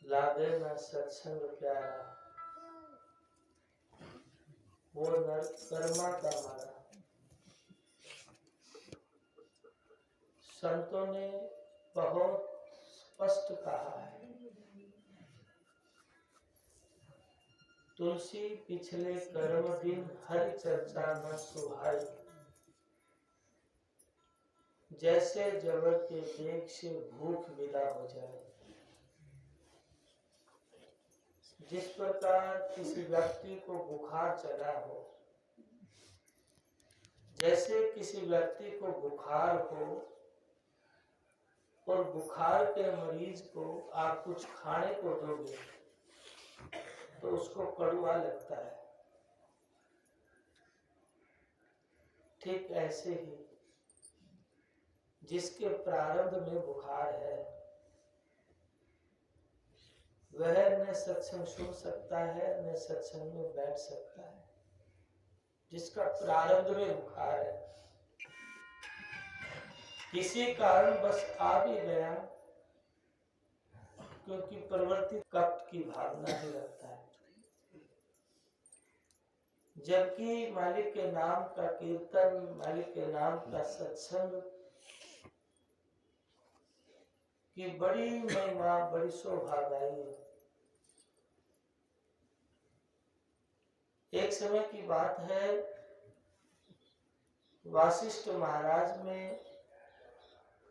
लागे न सत्संग प्यारा, वो नर कर्मा का मारा। संतों ने बहुत स्पष्ट कहा है, तुलसी पिछले कर्म दिन हरि चर्चा न सुहाई। जैसे जबर के वेग से भूख विदा हो जाए। जिस प्रकार किसी व्यक्ति को बुखार चढ़ा हो, जैसे किसी व्यक्ति को बुखार हो और बुखार के मरीज को आप कुछ खाने को दोगे तो उसको कड़वा लगता है। ठीक ऐसे ही जिसके प्रारब्ध में बुखार है वह न सत्संग सुन सकता है न सत्संग में बैठ सकता है। जिसका प्रारब्ध में बुखार है, किसी कारण बस आ भी गया क्योंकि प्रवृत्ति कपट की भावना ही रखता है। जबकि मालिक के नाम का कीर्तन, मालिक के नाम का सत्संग की बड़ी महिमा, बड़ी सौभाग्य है। एक समय की बात है, वासिष्ठ महाराज में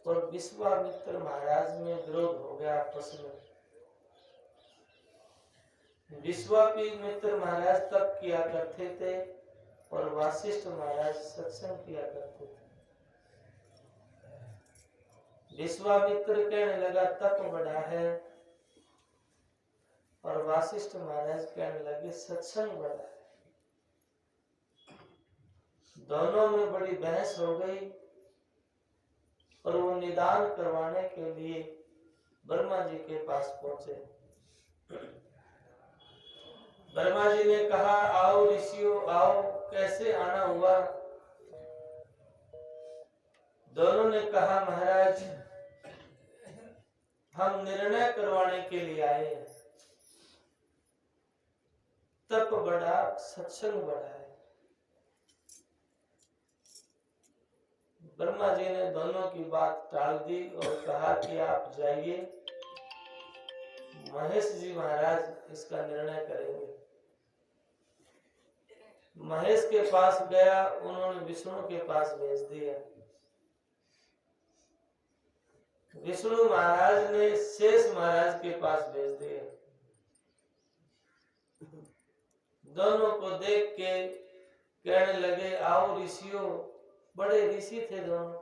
और विश्वामित्र महाराज में विरोध हो गया आपस में। विश्वामित्र महाराज तप किया करते थे और वासिष्ठ महाराज सत्संग किया करते थे। विश्वामित्र कहने लगा तप बड़ा है और वासिष्ठ महाराज कहने लगे सत्संग बड़ा है। दोनों में बड़ी बहस हो गई और वो निदान करवाने के लिए ब्रह्मा जी के पास पहुंचे। ब्रह्मा जी ने कहा आओ ऋषियों आओ, कैसे आना हुआ? दोनों ने कहा महाराज हम निर्णय करवाने के लिए आए हैं। तप बड़ा, सत्संग बड़ा है। ब्रह्मा जी ने दोनों की बात टाल दी और कहा कि आप जाइए, महेश जी महाराज इसका निर्णय करेंगे। महेश के पास गया, उन्होंने विष्णु के पास भेज दिया। विष्णु महाराज ने शेष महाराज के पास भेज दिया। दोनों को देख के कहने लगे आओ ऋषियों, बड़े ऋषि थे दोनों,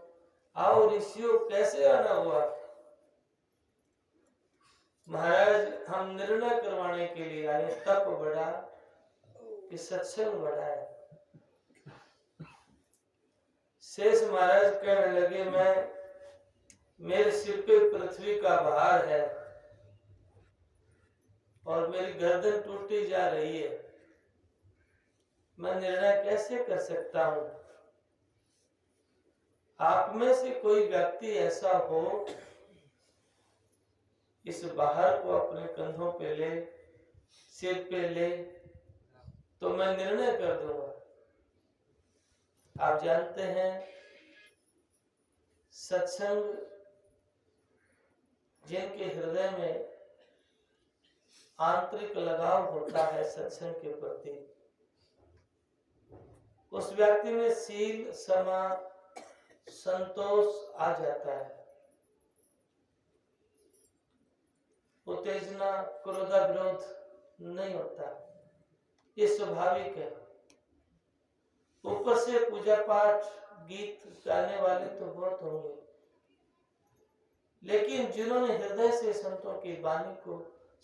आओ ऋषियों कैसे आना हुआ? महाराज हम निर्णय करवाने के लिए आए, तप बड़ा कि सत्संग बड़ा है। शेष महाराज कहने लगे मेरे सिर पे पृथ्वी का भार है और मेरी गर्दन टूटी जा रही है, मैं निर्णय कैसे कर सकता हूं? आप में से कोई व्यक्ति ऐसा हो इस बाहर को अपने कंधों पे ले, सिर पे ले, तो मैं निर्णय कर दूंगा। आप जानते हैं सत्संग जिनके हृदय में आंतरिक लगाव होता है सत्संग के प्रति, उस व्यक्ति में शील, क्षमा, संतोष आ जाता है। उत्तेजना, क्रोध, विरोध नहीं होता, ये स्वाभाविक है। ऊपर से पूजा पाठ, गीत गाने वाले तो बहुत होंगे, लेकिन जिन्होंने हृदय से संतों की वाणी को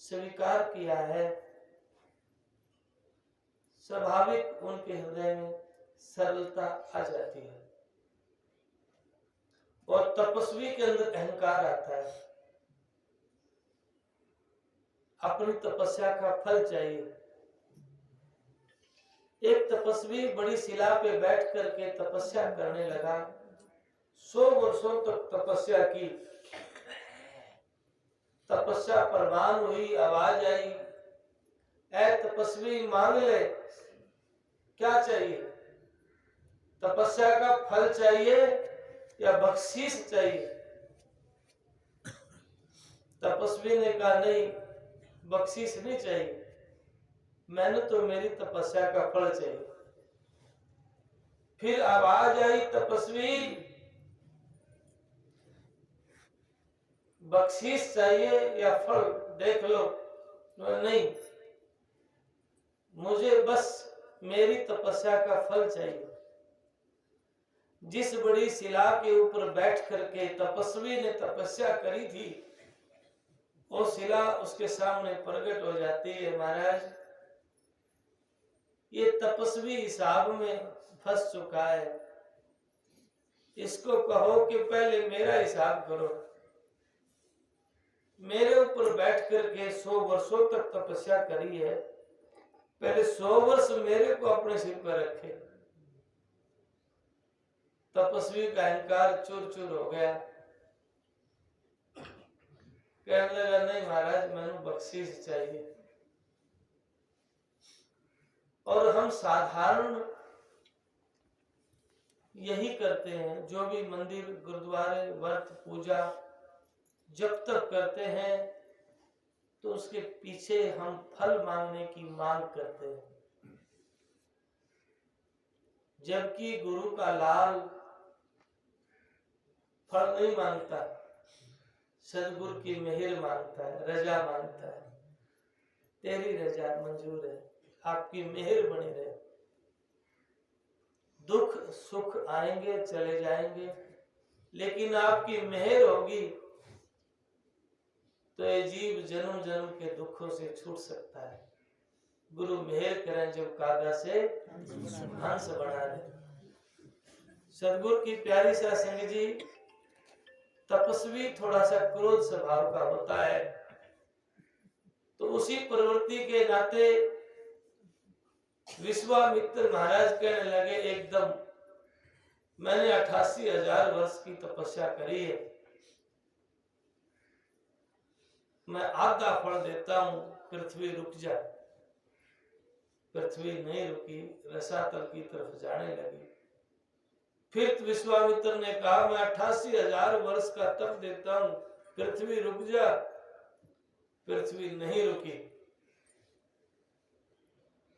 स्वीकार किया है, स्वाभाविक उनके हृदय में सरलता आ जाती है और तपस्वी के अंदर अहंकार आता है। अपनी तपस्या का फल चाहिए। एक तपस्वी बड़ी शिला पे बैठ करके तपस्या करने लगा। 100 वर्षों तक तपस्या की। तपस्या प्रमाण हुई, आवाज आई, ऐ तपस्वी मांग ले, क्या चाहिए? तपस्या का फल चाहिए या बख्शीश चाहिए? तपस्वी ने कहा नहीं, बख्शीश नहीं चाहिए, मैंने तो मेरी तपस्या का फल चाहिए। फिर आवाज आई, तपस्वी बख्शीश चाहिए या फल, देख लो। नहीं, मुझे बस मेरी तपस्या का फल चाहिए। जिस बड़ी शिला के ऊपर बैठ करके तपस्वी ने तपस्या करी थी, वो शिला उसके सामने प्रकट हो जाती है। महाराज, ये तपस्वी हिसाब में फंस चुका है, इसको कहो कि पहले मेरा हिसाब करो। मेरे ऊपर बैठ करके 100 वर्षों तक तपस्या करी है, पहले 100 वर्ष मेरे को अपने सिर पर रखे। तपस्वी का अहंकार चूर चूर हो गया। कहने लगा नहीं महाराज, मैंने बख्शीश चाहिए। और हम साधारण यही करते हैं, जो भी मंदिर गुरुद्वारे व्रत पूजा जब तक करते हैं तो उसके पीछे हम फल मांगने की मांग करते हैं, जबकि गुरु का लाल फल नहीं मांगता, सदगुरु की मेहर मांगता है, रजा मांगता है। तेरी रजा मंजूर है, आपकी मेहर बनी रहे। दुख सुख आएंगे चले जाएंगे, लेकिन आपकी मेहर होगी तो ये जीव जन्म जन्म के दुखों से छूट सकता है। गुरु मेहर करें, जब कागा से हंस बना दे। सदगुरु की प्यारी सा संग जी, तपस्वी थोड़ा सा क्रोध स्वभाव का होता है, तो उसी प्रवृत्ति के नाते विश्वामित्र महाराज कहने लगे, एकदम मैंने 88,000 वर्ष की तपस्या करी है, मैं आधा फल देता हूं, पृथ्वी रुक जा। पृथ्वी नहीं रुकी, रसातल की तरफ जाने लगी। फिर विश्वामित्र ने कहा, मैं 88,000 वर्ष का तप देता हूं, पृथ्वी रुक जा। पृथ्वी नहीं रुकी।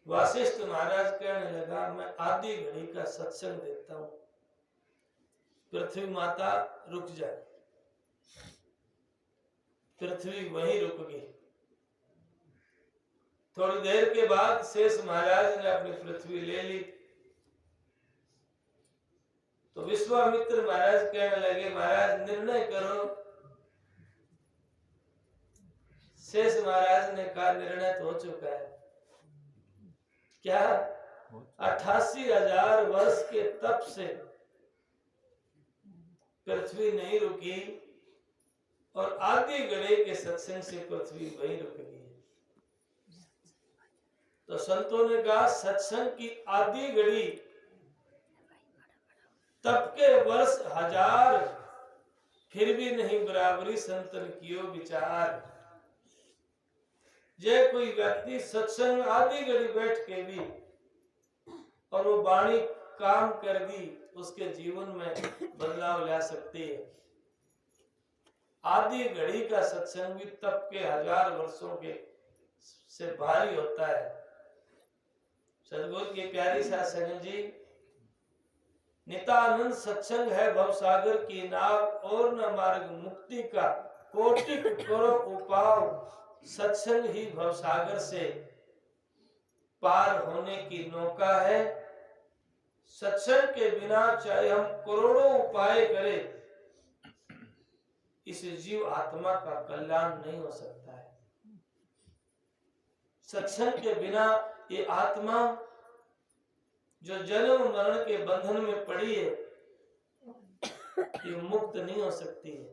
वासिष्ठ महाराज कहने लगा, मैं आधी घड़ी का सत्संग देता हूं, पृथ्वी माता रुक जाए। पृथ्वी वहीं रुक गई। थोड़ी देर के बाद शेष महाराज ने अपनी पृथ्वी ले ली। तो विश्वामित्र महाराज कहने लगे, महाराज निर्णय करो। शेष महाराज ने कहा, निर्णय तो हो चुका है। क्या? 88,000 वर्ष के तप से पृथ्वी नहीं रुकी, और आधी घड़ी के सत्संग से पृथ्वी वहीं रुक गई। तो संतों ने कहा, सत्संग की आधी घड़ी, तप के वर्ष 1000, फिर भी नहीं बराबरी संतन कियो विचार। जे कोई व्यक्ति सत्संग आधी घड़ी बैठ के भी और वो वाणी काम कर दी, उसके जीवन में बदलाव ला सकती है। आधी घड़ी का सत्संग भी तप के 1000 वर्षों के से भारी होता है। सदगुरु की प्यारी सासंग जी, नितानंद सत्संग है भवसागर की नाव, और न मार्ग मुक्ति का कोटि करो उपाव। सत्संग ही भवसागर से पार होने की नौका है। सत्संग के बिना चाहे हम करोड़ों उपाय करें, इस जीव आत्मा का कल्याण नहीं हो सकता है। सत्संग के बिना ये आत्मा जो जन्म मरण के बंधन में पड़ी है, ये मुक्त नहीं हो सकती है।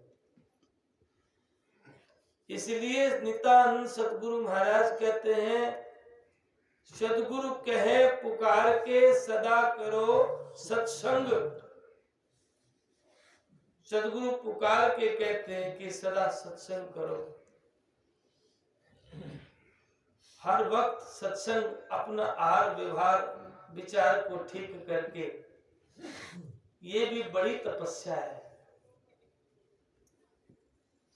इसलिए नित्यानंद सतगुरु महाराज कहते हैं, सदगुरु कहे पुकार के सदा करो सत्संग। सदगुरु पुकार के कहते हैं कि सदा सत्संग करो, हर वक्त सत्संग, अपना आहार व्यवहार विचार को ठीक करके। ये भी बड़ी तपस्या है।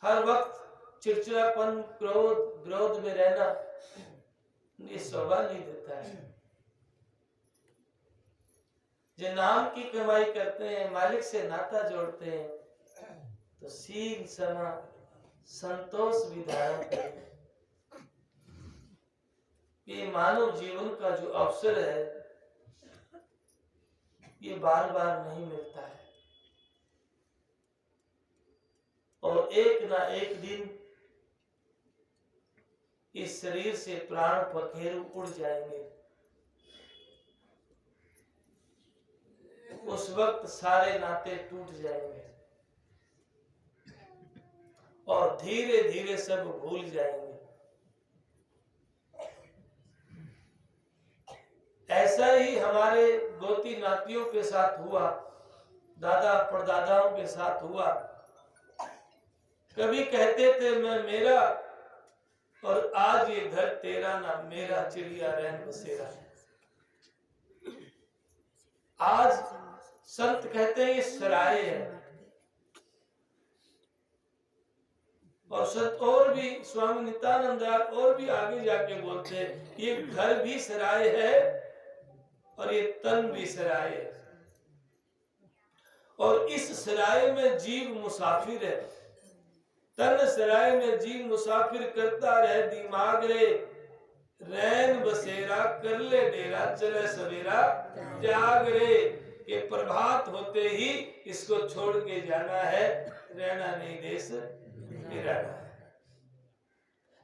हर वक्त चिड़चिड़ापन, क्रोध में रहना ये शोभा नहीं देता है। जो नाम की कमाई करते हैं, मालिक से नाता जोड़ते हैं, तो सीख समा संतोष भी धारण करें। ये मानव जीवन का जो अवसर है ये बार बार नहीं मिलता है, और एक ना एक दिन इस शरीर से प्राण पखेरु उड़ जाएंगे। उस वक्त सारे नाते टूट जाएंगे और धीरे धीरे सब भूल जाएंगे। ऐसा ही हमारे गोती नातियों के साथ हुआ, दादा परदादाओं के साथ हुआ। कभी कहते थे मैं मेरा, और आज ये घर तेरा ना मेरा, चिड़िया रैन बसेरा। आज संत कहते हैं ये सराय है, और संत और भी स्वामी नित्यानंद और भी आगे जाके बोलते हैं ये घर भी सराय है और ये तन भी सराय है, और इस सराय में जीव मुसाफिर है। तन सराय में जीव मुसाफिर करता रहे दिमाग रे, रैन बसेरा कर ले डेरा, चले सवेरा जाग रे। ये प्रभात होते ही इसको छोड़ के जाना है, रहना नहीं देश मेरा है।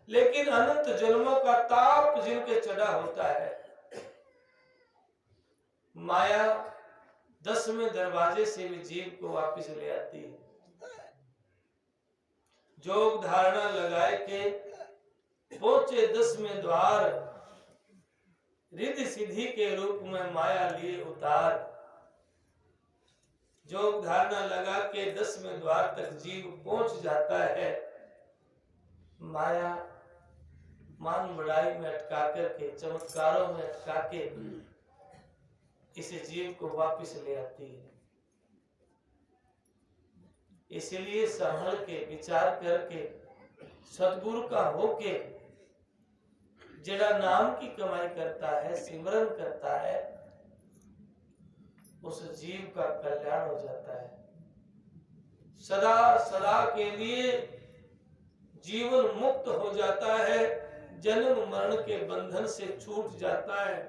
लेकिन अनंत जन्मों का ताप जिनके चढ़ा होता है, माया 10वें दरवाजे से भी जीव को वापस ले आती है। जोग धारणा लगाए के पहुंचे 10वें द्वार, रिद्धि सिद्धि के रूप में माया लिए उतार। जोग धारणा लगा के 10वें द्वार तक जीव पहुंच जाता है, माया मान बढ़ाई में अटका करके, चमत्कारों में अटका के इस जीव को वापस ले आती है। इसलिए संभल के विचार करके सदगुरु का होके जड़ा नाम की कमाई करता है, सिमरन करता है, उस जीव का कल्याण हो जाता है। सदा सदा के लिए जीवन मुक्त हो जाता है, जन्म मरण के बंधन से छूट जाता है,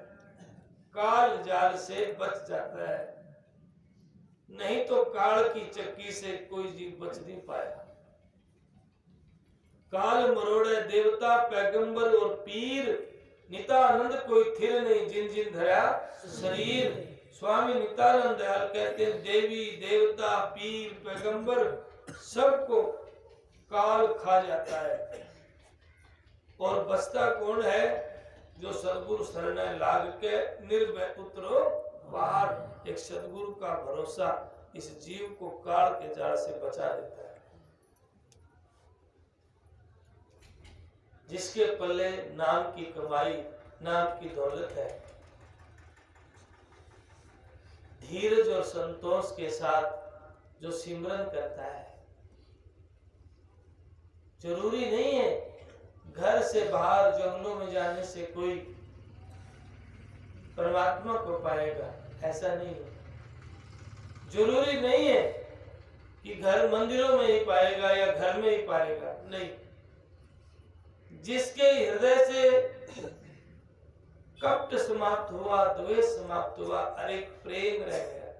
काल जाल से बच जाता है। नहीं तो काल की चक्की से कोई जीव बच नहीं पाया। काल मरोड़े देवता पैगंबर और पीर, नित्यानंद कोई थिर नहीं जिन जिन धरा शरीर। स्वामी नित्यानंद दयाल कहते हैं देवी देवता पीर पैगंबर सबको काल खा जाता है, और बचता कौन है? जो सदगुरु शरण लाग के निर्भय उतरो बाहर। एक सदगुरु का भरोसा इस जीव को काल के जाल से बचा देता है। जिसके पल्ले नाम की कमाई, नाम की दौलत है, धीरज और संतोष के साथ जो सिमरन करता है, जरूरी नहीं है घर से बाहर जंगलों में जाने से कोई परमात्मा को पाएगा, ऐसा नहीं है। जरूरी नहीं है कि घर मंदिरों में ही पाएगा या घर में ही पाएगा, नहीं। जिसके हृदय से कपट समाप्त हुआ, द्वेष समाप्त हुआ, अरे प्रेम रह गया,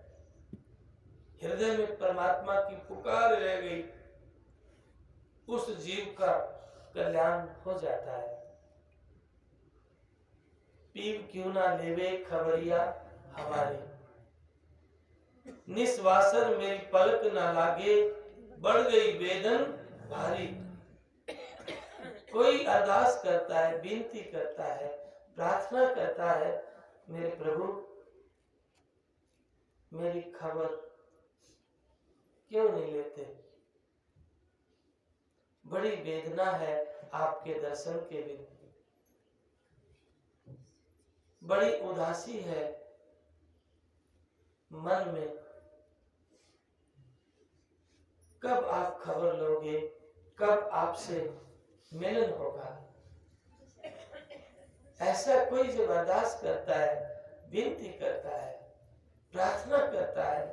हृदय में परमात्मा की पुकार रह गई, उस जीव का कल्याण हो जाता है। पीव क्यों ना लेवे खबरिया हमारी, निस्वासर मेरी पलक ना लागे, बढ़ गई वेदन भारी। कोई अरदास करता है, विनती करता है, प्रार्थना करता है, मेरे प्रभु मेरी खबर क्यों नहीं लेते? बड़ी वेदना है आपके दर्शन के बिना, बड़ी उदासी है मन में, कब आप खबर लोगे, कब आपसे मिलन होगा? ऐसा कोई जो अरदास करता है, विनती करता है, प्रार्थना करता है,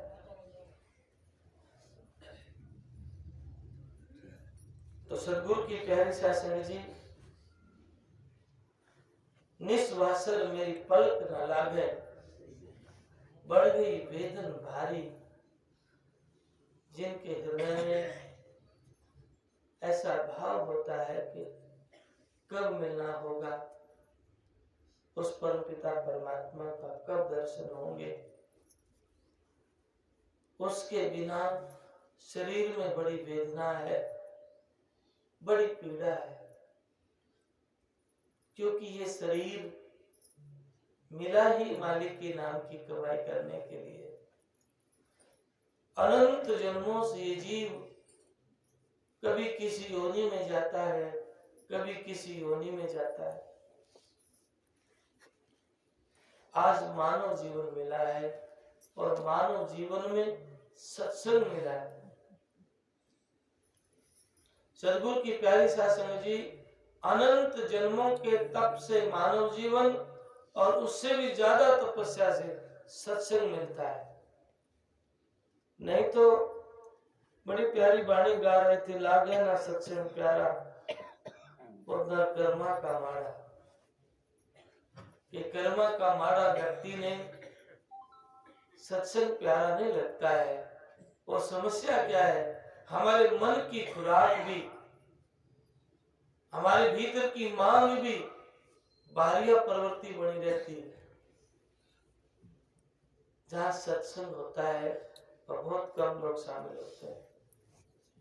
तो सद्गुरु की प्यारी शासन जी, निस्वासर मेरी पलक न लागे, बढ़ गई वेदन भारी। जिनके हृदय में ऐसा भाव होता है कि कब मिलना होगा, उस परम पिता परमात्मा का कब दर्शन होंगे, उसके बिना शरीर में बड़ी वेदना है, बड़ी पीड़ा है। क्योंकि ये शरीर मिला ही मालिक के नाम की कमाई करने के लिए। अनंत जन्मों से ये जीव कभी किसी योनि में जाता है, कभी किसी योनि में जाता है। आज मानव जीवन मिला है और मानव जीवन में सत्संग मिला है। सद्गुरु की प्यारी शासन जी, अनंत जन्मों के तप से मानव जीवन और उससे भी ज्यादा तपस्या से सत्संग मिलता है। नहीं तो बड़ी प्यारी वाणी गा रहे थे, लागे ना सत्संग प्यारा उधर कर्मा का माड़ा। ये कर्मा का माड़ा व्यक्ति ने सत्संग प्यारा नहीं लगता है। और समस्या क्या है, हमारे मन की खुराक भी, हमारे भीतर की मांग भी बाहरी प्रवृत्ति बनी रहती है। जहाँ सत्संग होता है और बहुत कम लोग शामिल होते हैं,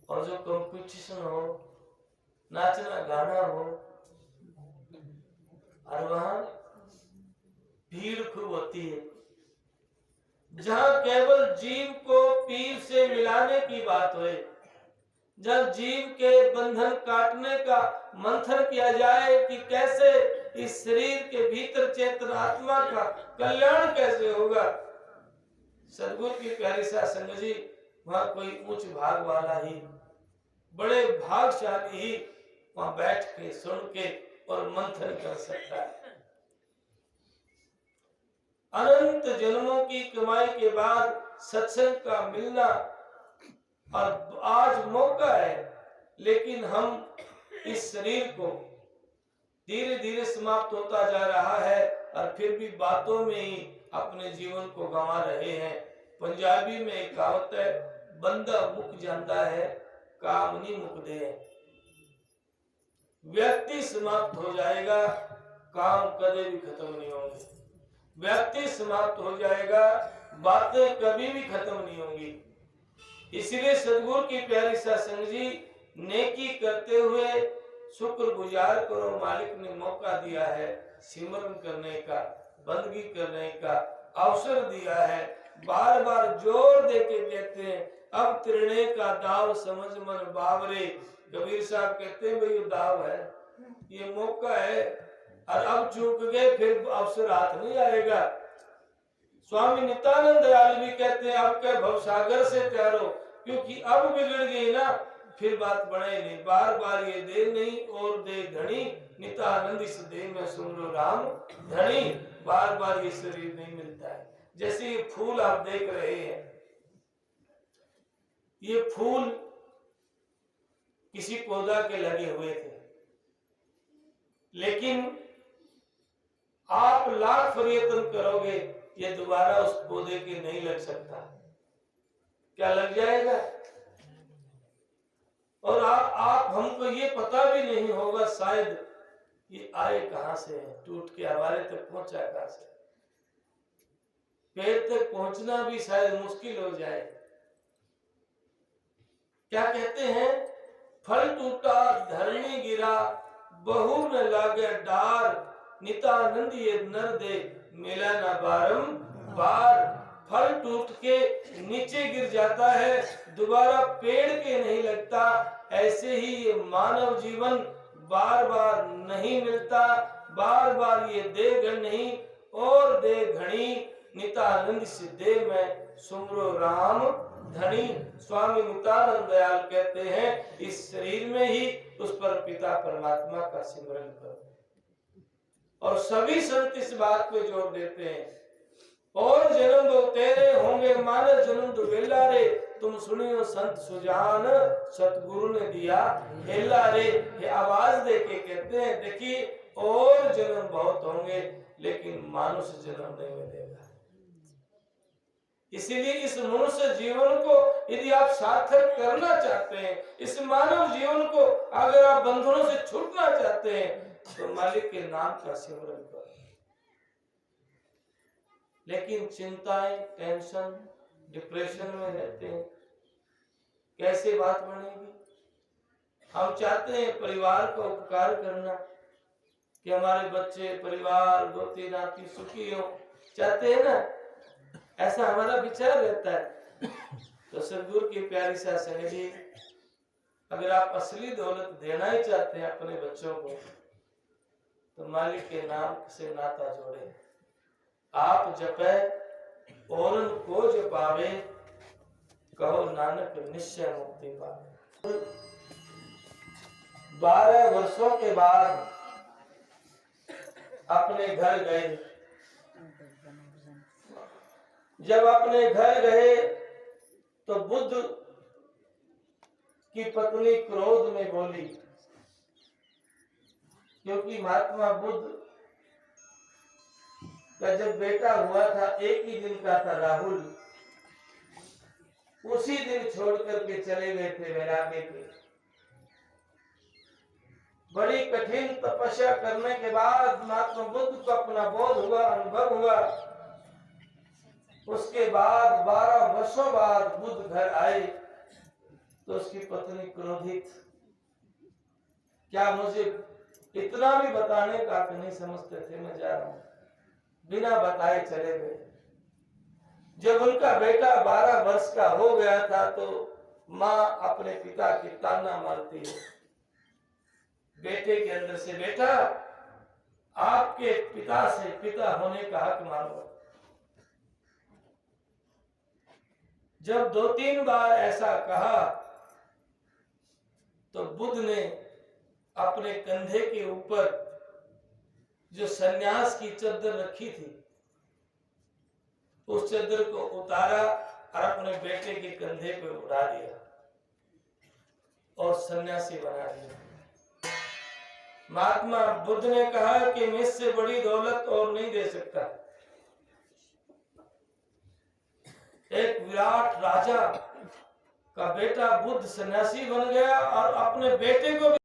और जो कंपटीशन हो, नाचना गाना हो, और वहां भीड़ खूब होती है। जहाँ केवल जीव को पीर से मिलाने की बात हो, जब जीव के बंधन काटने का मंथन किया जाए कि कैसे इस शरीर के भीतर चेतन आत्मा का कल्याण कैसे होगा, सद्गुरु की प्यारी शासन जी, वहां कोई उच्च भाग वाला ही, बड़े भागशाली ही वहां बैठ के सुन के और मंथन कर सकता है। अनंत जन्मों की कमाई के बाद सत्संग का मिलना, और आज मौका है, लेकिन हम इस शरीर को धीरे धीरे समाप्त होता जा रहा है और फिर भी बातों में ही अपने जीवन को गंवा रहे हैं। पंजाबी में एक कहावत है, बंदा मुक जाता है काम नहीं मुकदे। व्यक्ति समाप्त हो जाएगा, काम कभी भी खत्म नहीं होंगे। व्यक्ति समाप्त हो जाएगा, बातें कभी भी खत्म नहीं होंगी। इसलिए सद्गुरु की प्यारी सत्संग जी, नेकी करते हुए शुक्रगुजार करो, मालिक ने मौका दिया है, सिमरन करने का, बंदगी करने का अवसर दिया है। बार बार जोर देके कहते हैं, अब तिरणे का दाव समझ मन बावरे। कबीर साहब कहते हैं, भाई ये दाव है, ये मौका है, और अब चूक गए फिर अवसर हाथ नहीं आएगा। स्वामी नित्यानंद दयाल भी कहते हैं, अब क्या भवसागर से तैरो, क्योंकि अब बिगड़ गई ना, फिर बात बढ़े नहीं। बार बार ये दे नहीं और दे धनी, नित्यानंद इस दे में सुमरो राम धनी। बार बार ये शरीर नहीं मिलता है। जैसे ये फूल आप देख रहे हैं, ये फूल किसी पौधा के लगे हुए थे, लेकिन आप लाख प्रयत्न करोगे, ये दोबारा उस पौधे के नहीं लग सकता। क्या लग जाएगा? और आप हमको ये पता भी नहीं होगा शायद ये आए कहां से है, टूट के हमारे तक पहुंचा कहां से। पेड़ तक पहुंचना भी शायद मुश्किल हो जाए। क्या कहते हैं, फल टूटा धरनी गिरा, बहू न लागे डार, नितानंद ये नर दे मिला ना बारंबार। फल टूट के नीचे गिर जाता है, दोबारा पेड़ के नहीं लगता। ऐसे ही ये मानव जीवन बार बार नहीं मिलता, बार बार ये देह नहीं और देह घनी। नितानंद से देह में सुमरो राम धनी। स्वामी नित्यानंद दयाल कहते हैं इस शरीर में ही उस पर पिता परमात्मा का सिमरन करो। और सभी संत इस बात पे जोर देते हैं, और जन्म दो तेरे होंगे मानव जन्म दो बेला रे। तुम सुनियो संत सुजान सतगुरु ने दिया हेला रे। ये आवाज दे के कहते हैं देखिए और जन्म बहुत होंगे लेकिन मानुष जन्म नहीं मिलेगा। इसीलिए इस मनुष्य जीवन को यदि आप सार्थक करना चाहते हैं, इस मानव जीवन को अगर आप बंधनों से छूटना चाहते हैं, तो मालिक के नाम का सिमरन करो। लेकिन चिंताएं, टेंशन, डिप्रेशन में रहते हैं, कैसे बात बनेगी? हम चाहते हैं परिवार का उपकार करना, कि हमारे बच्चे, परिवार, दोती नाती सुखी हो, चाहते हैं ना, ऐसा हमारा विचार रहता है। तो सदगुरु की प्यारी सा संगति, अगर आप असली दौलत देना ही चाहते हैं अपने बच्चों को, तो मालिक के नाम से नाता जोड़े। आप जपे और को जपावे, कहो नानक निश्चय मुक्ति पावे। 12 वर्षों के बाद अपने घर गए। जब अपने घर गए तो बुद्ध की पत्नी क्रोध में बोली, क्योंकि महात्मा बुद्ध का जब बेटा हुआ था, एक ही दिन का था राहुल, उसी दिन छोड़ करके चले गए थे वैराग्य के। बड़ी कठिन तपस्या करने के बाद महात्मा बुद्ध को अपना बोध हुआ, अनुभव हुआ। उसके बाद 12 वर्षों बाद बुद्ध घर आए तो उसकी पत्नी क्रोधित, क्या मुझे इतना भी बताने का नहीं समझते थे, मैं जा रहा हूं, बिना बताए चले गए। जब उनका बेटा 12 वर्ष का हो गया था तो माँ अपने पिता की ताना मारती है, बेटे के अंदर से, बेटा आपके पिता से पिता होने का हक मांगो। जब 2-3 बार ऐसा कहा तो बुद्ध ने अपने कंधे के ऊपर जो सन्यास की चद्दर रखी थी, उस चद्दर को उतारा और अपने बेटे के कंधे पे उड़ा दिया और सन्यासी बना दिया। महात्मा बुद्ध ने कहा कि मैं इससे बड़ी दौलत और नहीं दे सकता। एक विराट राजा का बेटा बुद्ध सन्यासी बन गया और अपने बेटे को